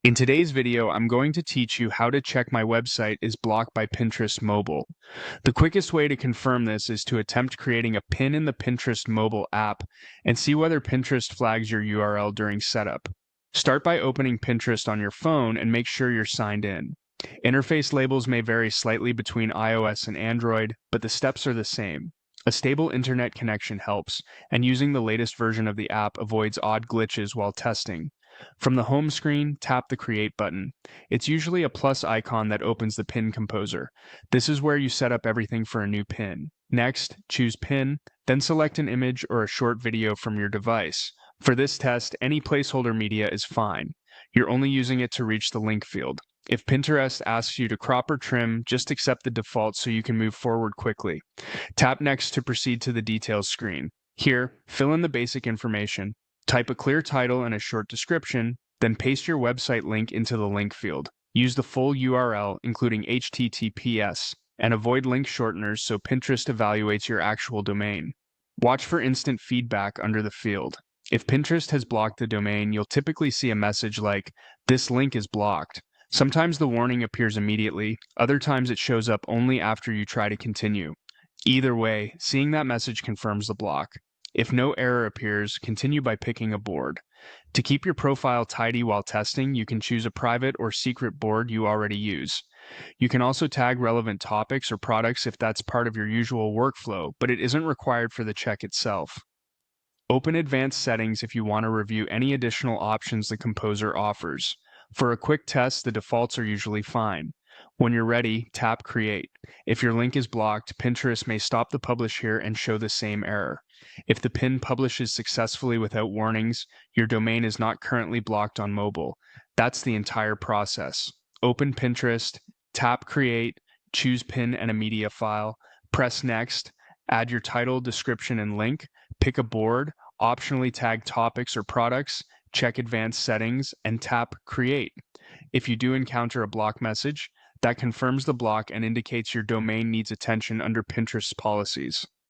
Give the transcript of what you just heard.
In today's video, I'm going to teach you how to check my website is blocked by Pinterest Mobile. The quickest way to confirm this is to attempt creating a pin in the Pinterest mobile app and see whether Pinterest flags your URL during setup. Start by opening Pinterest on your phone and make sure you're signed in. Interface labels may vary slightly between iOS and Android, but the steps are the same. A stable internet connection helps, and using the latest version of the app avoids odd glitches while testing. From the home screen, tap the Create button. It's usually a plus icon that opens the pin composer. This is where you set up everything for a new pin. Next, choose Pin, then select an image or a short video from your device. For this test, any placeholder media is fine. You're only using it to reach the link field. If Pinterest asks you to crop or trim, just accept the default so you can move forward quickly. Tap Next to proceed to the details screen. Here, fill in the basic information. Type a clear title and a short description, then paste your website link into the link field. Use the full URL, including HTTPS, and avoid link shorteners so Pinterest evaluates your actual domain. Watch for instant feedback under the field. If Pinterest has blocked the domain, you'll typically see a message like, "This link is blocked." Sometimes the warning appears immediately, other times it shows up only after you try to continue. Either way, seeing that message confirms the block. If no error appears, continue by picking a board. To keep your profile tidy while testing, you can choose a private or secret board you already use. You can also tag relevant topics or products if that's part of your usual workflow, but it isn't required for the check itself. Open Advanced Settings if you want to review any additional options the composer offers. For a quick test, the defaults are usually fine. When you're ready, tap Create. If your link is blocked, Pinterest may stop the publish here and show the same error. If the pin publishes successfully without warnings, your domain is not currently blocked on mobile. That's the entire process. Open Pinterest, tap Create, choose Pin and a media file, press Next, add your title, description, and link, pick a board, optionally tag topics or products, check Advanced Settings, and tap Create. If you do encounter a block message, that confirms the block and indicates your domain needs attention under Pinterest policies.